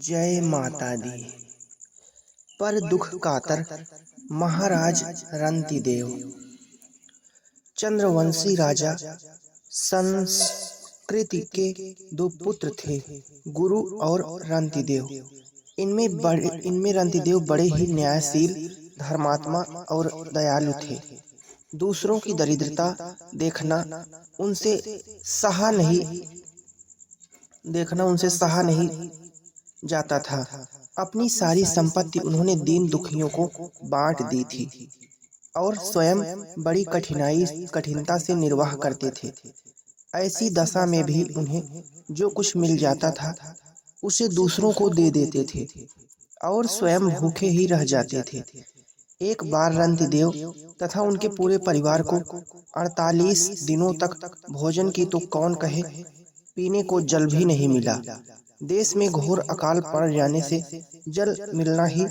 जय माता दी। पर दुख कातर महाराज रंतिदेव। चंद्रवंशी राजा संस्कृति के दो पुत्र थे, गुरु और रंतिदेव। इनमें रंतिदेव बड़े ही न्यायशील, धर्मात्मा और दयालु थे। दूसरों की दरिद्रता देखना उनसे सहा नहीं जाता था। अपनी सारी संपत्ति उन्होंने दीन दुखियों को बांट दी थी और स्वयं बड़ी कठिनता से निर्वाह करते थे। ऐसी दशा में भी उन्हें जो कुछ मिल जाता था उसे दूसरों को दे देते थे और स्वयं भूखे ही रह जाते थे। एक बार रंतिदेव तथा उनके पूरे परिवार को 48 दिनों तक भोजन की तो कौन कहे, पीने को जल भी नहीं मिला। देश में घोर अकाल पड़ जाने से जल मिलना ही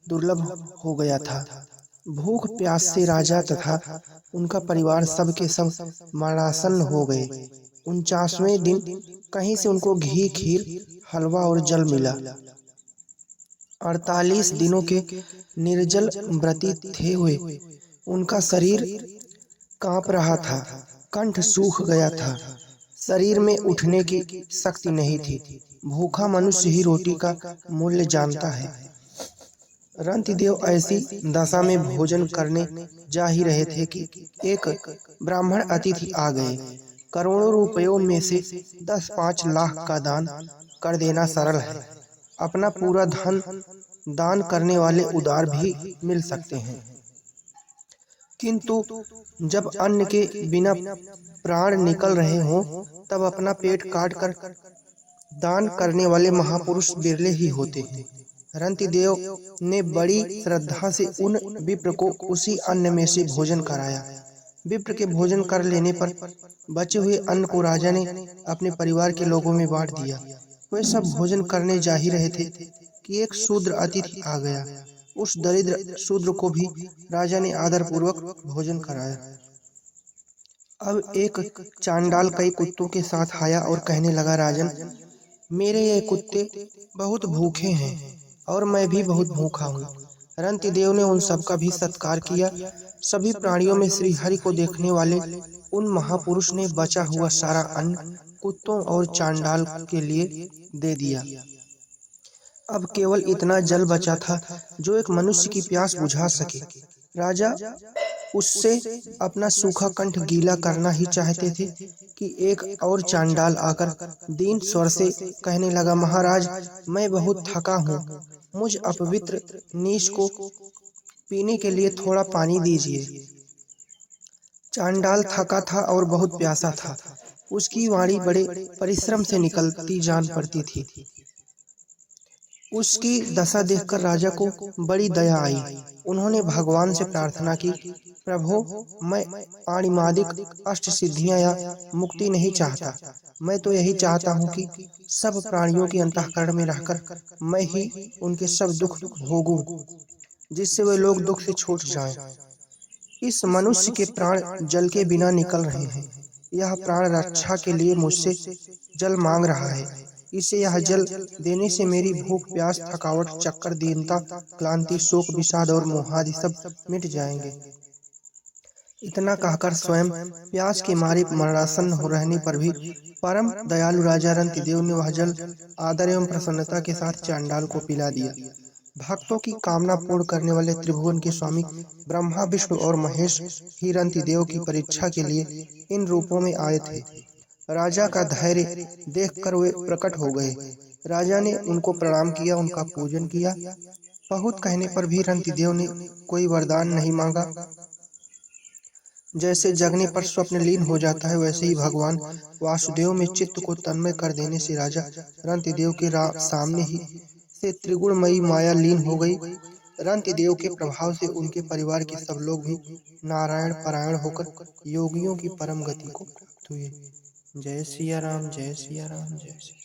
दुर्लभ हो गया था। भूख प्यास से राजा तथा उनका परिवार सब के सब मरणासन्न हो गए। 49वें दिन कहीं से उनको घी, खीर, हलवा और जल मिला। 48 दिनों के निर्जल व्रती थे हुए उनका शरीर कांप रहा था, कंठ सूख गया था, शरीर में उठने की शक्ति नहीं थी। भूखा मनुष्य ही रोटी का मूल्य जानता है। रंतिदेव ऐसी दशा में भोजन करने जा ही रहे थे कि एक ब्राह्मण अतिथि आ गए। करोड़ों रुपयों में से 10-5 लाख का दान कर देना सरल है। अपना पूरा धन दान करने वाले उदार भी मिल सकते हैं, किंतु जब अन्न के बिना प्राण निकल रहे हों तब अपना पेट काट कर दान करने वाले महापुरुष बिरले ही होते हैं। रंतिदेव ने बड़ी श्रद्धा से उन विप्र को उसी अन्न में से भोजन कराया। विप्र के भोजन कर लेने पर बचे हुए अन्न को राजा ने अपने परिवार के लोगों में बांट दिया। वे सब भोजन करने जा ही रहे थे कि एक शूद्र अतिथि आ गया। उस दरिद्र शूद्र को भी राजा ने आदर पूर्वक भोजन कराया। अब एक चांडाल कई कुत्तों के साथ आया और कहने लगा, राजन, मेरे ये कुत्ते बहुत भूखे हैं और मैं भी बहुत भूखा हूँ। रंतिदेव ने उन सबका भी सत्कार किया। सभी प्राणियों में श्री हरि को देखने वाले उन महापुरुष ने बचा हुआ सारा अन्न कुत्तों और चांडाल के लिए दे दिया। अब केवल इतना जल बचा था जो एक मनुष्य की प्यास बुझा सके। राजा उससे अपना सूखा कंठ गीला करना ही चाहते थे कि एक और चांडाल आकर दीन स्वर से कहने लगा, महाराज, मैं बहुत थका हूँ, मुझ अपवित्र नीच को पीने के लिए थोड़ा पानी दीजिए। चांडाल थका था और बहुत प्यासा था। उसकी वाणी बड़े परिश्रम से निकलती जान पड़ती थी। उसकी दशा देखकर राजा को बड़ी दया आई। उन्होंने भगवान से प्रार्थना की, प्रभो, मैं पाणिमादिक अष्ट सिद्धियां या मुक्ति नहीं चाहता। मैं तो यही चाहता हूँ कि सब प्राणियों के अंतःकरण में रहकर मैं ही उनके सब दुख भोगूं, जिससे वे लोग दुख से छूट जाएं। इस मनुष्य के प्राण जल के बिना निकल रहे हैं। यह प्राण रक्षा के लिए मुझसे जल मांग रहा है। इसे यह जल देने से मेरी भूख, प्यास, थकावट, चक्कर, दीनता, क्लांति, शोक, विषाद और मोहादि सब मिट जाएंगे। इतना कहकर स्वयं प्यास के मारे मरणासन्न हो रहने पर भी परम दयालु राजा रंतिदेव ने वह जल आदर एवं प्रसन्नता के साथ चांडाल को पिला दिया। भक्तों की कामना पूर्ण करने वाले त्रिभुवन के स्वामी ब्रह्मा, विष्णु और महेश ही रंतिदेव की परीक्षा के लिए इन रूपों में आए थे। राजा का धैर्य देखकर वे प्रकट हो गए। राजा ने उनको प्रणाम किया, उनका पूजन किया। बहुत कहने पर भी रंतिदेव ने कोई वरदान नहीं मांगा। जैसे जगने पर स्वप्न लीन हो जाता है, वैसे ही भगवान वासुदेव में चित्त को तन्मय कर देने से राजा रंतिदेव के सामने ही से त्रिगुणमयी माया लीन हो गई। रंतिदेव के प्रभाव से उनके परिवार के सब लोग भी नारायण परायण होकर योगियों की परम गति को प्राप्त हुए। जय सिया राम, जय सिया राम, जय सिया।